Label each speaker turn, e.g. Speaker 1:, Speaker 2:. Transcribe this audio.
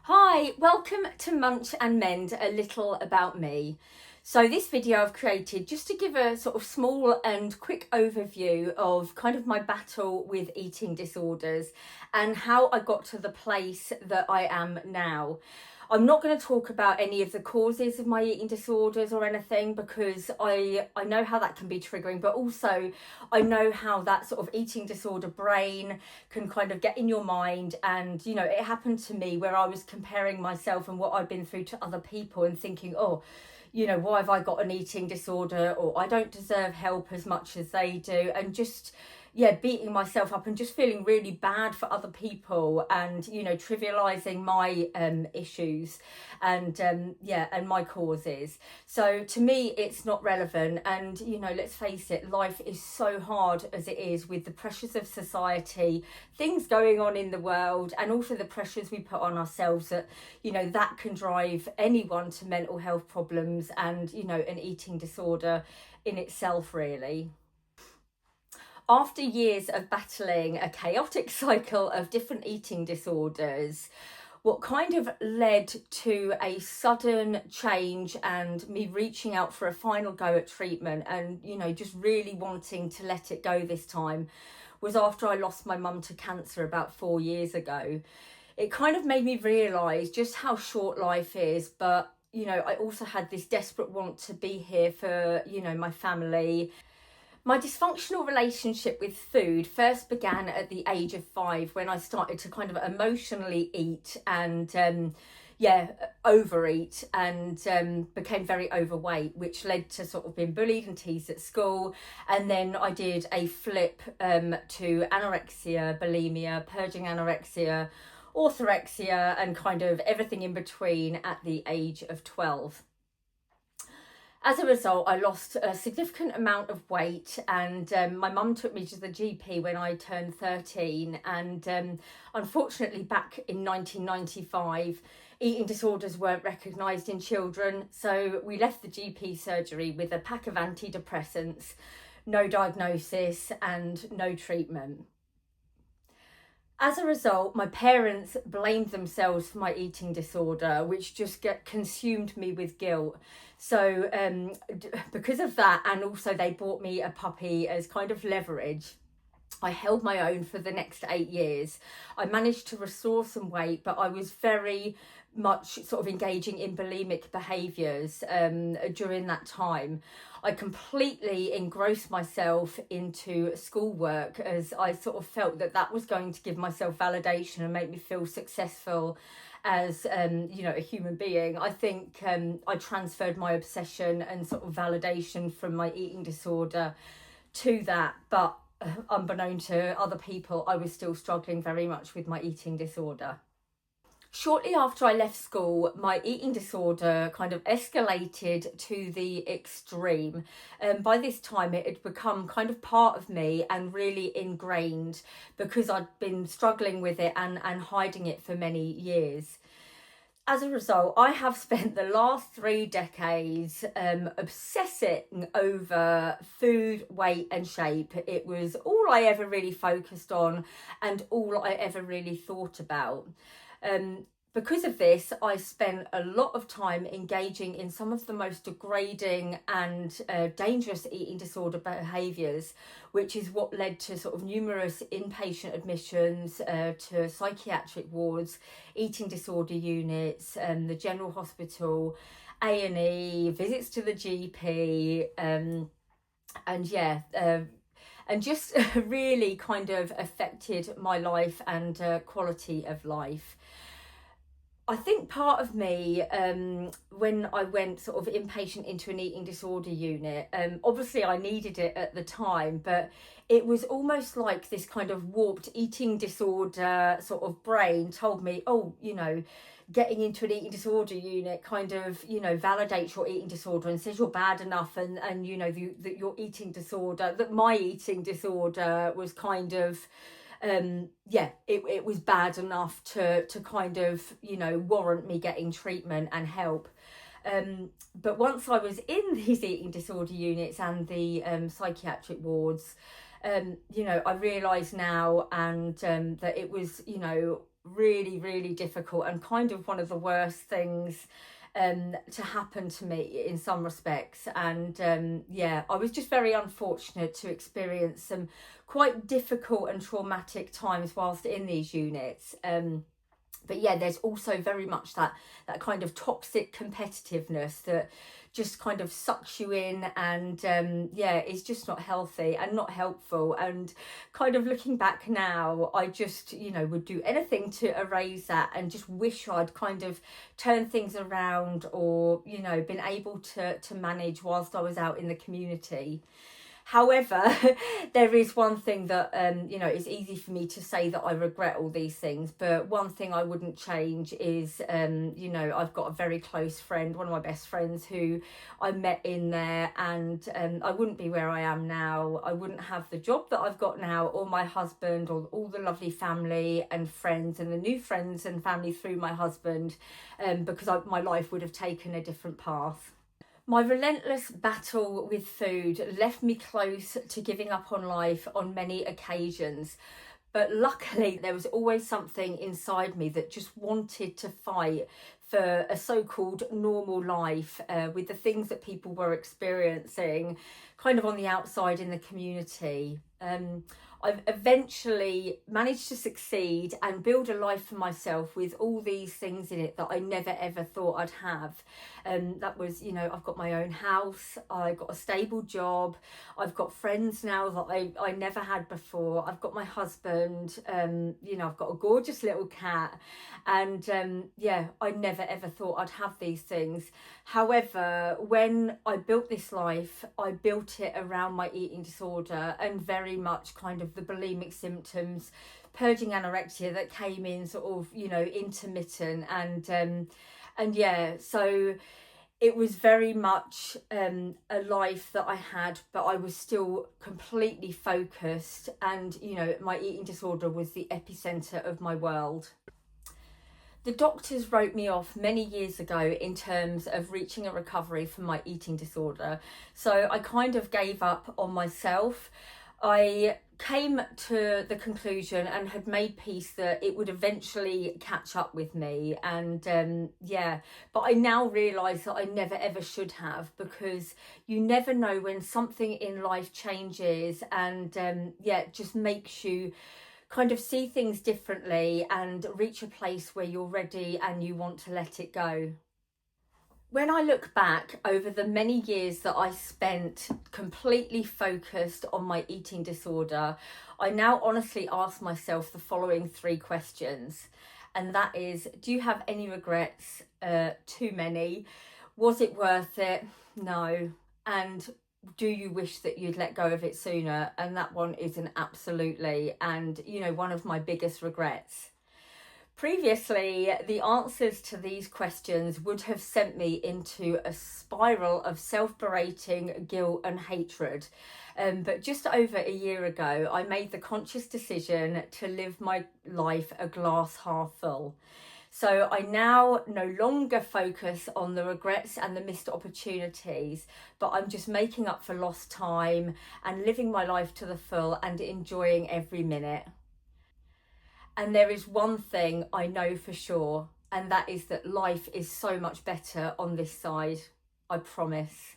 Speaker 1: Hi, welcome to Munch and Mend, a little about me. So this video I've created just to give a sort of small and quick overview of kind of my battle with eating disorders and how I got to the place that I am now. I'm not going to talk about any of the causes of my eating disorders or anything because I know how that can be triggering, but also I know how that sort of eating disorder brain can kind of get in your mind. And, you know, it happened to me where I was comparing myself and what I'd been through to other people and thinking, oh, you know, why have I got an eating disorder, or I don't deserve help as much as they do, and just beating myself up and just feeling really bad for other people, and you know, trivializing my issues and and my causes. So to me it's not relevant, and you know, let's face it, life is so hard as it is, with the pressures of society, things going on in the world, and also the pressures we put on ourselves, that you know, that can drive anyone to mental health problems and, you know, an eating disorder in itself, really. After years of battling a chaotic cycle of different eating disorders, what kind of led to a sudden change and me reaching out for a final go at treatment and, you know, just really wanting to let it go this time, was after I lost my mum to cancer about 4 years ago. It kind of made me realise just how short life is, but you know, I also had this desperate want to be here for, you know, my family. My dysfunctional relationship with food first began at the age of 5, when I started to kind of emotionally eat and overeat, and became very overweight, which led to sort of being bullied and teased at school. And then I did a flip to anorexia, bulimia, purging anorexia, orthorexia, and kind of everything in between at the age of 12. As a result, I lost a significant amount of weight, and my mum took me to the GP when I turned 13. And unfortunately, back in 1995, eating disorders weren't recognised in children. So we left the GP surgery with a pack of antidepressants, no diagnosis and no treatment. As a result, my parents blamed themselves for my eating disorder, which just consumed me with guilt. So because of that, and also they bought me a puppy as kind of leverage, I held my own for the next 8 years. I managed to restore some weight, but I was very much sort of engaging in bulimic behaviours during that time. I completely engrossed myself into schoolwork, as I sort of felt that that was going to give myself validation and make me feel successful as you know, a human being. I think I transferred my obsession and sort of validation from my eating disorder to that, but unbeknown to other people, I was still struggling very much with my eating disorder. Shortly after I left school, my eating disorder kind of escalated to the extreme. By this time, it had become kind of part of me and really ingrained, because I'd been struggling with it and hiding it for many years. As a result, I have spent the last 3 decades obsessing over food, weight and shape. It was all I ever really focused on and all I ever really thought about. Because of this, I spent a lot of time engaging in some of the most degrading and dangerous eating disorder behaviours, which is what led to sort of numerous inpatient admissions to psychiatric wards, eating disorder units, the general hospital, A&E, visits to the GP, and just really kind of affected my life and quality of life. I think part of me, when I went sort of inpatient into an eating disorder unit, obviously I needed it at the time, but it was almost like this kind of warped eating disorder sort of brain told me, oh, you know, getting into an eating disorder unit kind of, you know, validates your eating disorder and says you're bad enough, and you know, that your eating disorder, that my eating disorder was kind of it was bad enough to kind of, you know, warrant me getting treatment and help. But once I was in these eating disorder units and the psychiatric wards, you know, I realise now, and that it was, you know, really, really difficult and kind of one of the worst things to happen to me in some respects. And yeah, I was just very unfortunate to experience some quite difficult and traumatic times whilst in these units. But yeah, there's also very much that kind of toxic competitiveness that just kind of sucks you in, and yeah, is just not healthy and not helpful. And kind of looking back now, I just, you know, would do anything to erase that, and just wish I'd kind of turned things around, or, you know, been able to manage whilst I was out in the community. However, there is one thing that, you know, it's easy for me to say that I regret all these things, but one thing I wouldn't change is, you know, I've got a very close friend, one of my best friends, who I met in there, and I wouldn't be where I am now. I wouldn't have the job that I've got now, or my husband, or all the lovely family and friends, and the new friends and family through my husband, because my life would have taken a different path. My relentless battle with food left me close to giving up on life on many occasions. But luckily, there was always something inside me that just wanted to fight for a so-called normal life, with the things that people were experiencing kind of on the outside in the community. I've eventually managed to succeed and build a life for myself with all these things in it that I never ever thought I'd have. That was, you know, I've got my own house, I got a stable job, I've got friends now that I never had before, I've got my husband, you know, I've got a gorgeous little cat, and yeah, I never ever thought I'd have these things. However, when I built this life, I built it around my eating disorder, and very much kind of the bulimic symptoms, purging anorexia that came in sort of, you know, intermittent, and yeah, so it was very much a life that I had, but I was still completely focused, and, you know, my eating disorder was the epicenter of my world. The doctors wrote me off many years ago in terms of reaching a recovery from my eating disorder. So I kind of gave up on myself. I came to the conclusion and had made peace that it would eventually catch up with me. And yeah, but I now realise that I never ever should have, because you never know when something in life changes, and yeah, it just makes you kind of see things differently and reach a place where you're ready and you want to let it go. When I look back over the many years that I spent completely focused on my eating disorder, I now honestly ask myself the following 3 questions. And that is, do you have any regrets? Too many. Was it worth it? No. And do you wish that you'd let go of it sooner? And that one is an absolutely, and, you know, one of my biggest regrets. Previously, the answers to these questions would have sent me into a spiral of self-berating, guilt and hatred. But just over a year ago, I made the conscious decision to live my life a glass half full. So I now no longer focus on the regrets and the missed opportunities, but I'm just making up for lost time and living my life to the full and enjoying every minute. And there is one thing I know for sure, and that is that life is so much better on this side. I promise.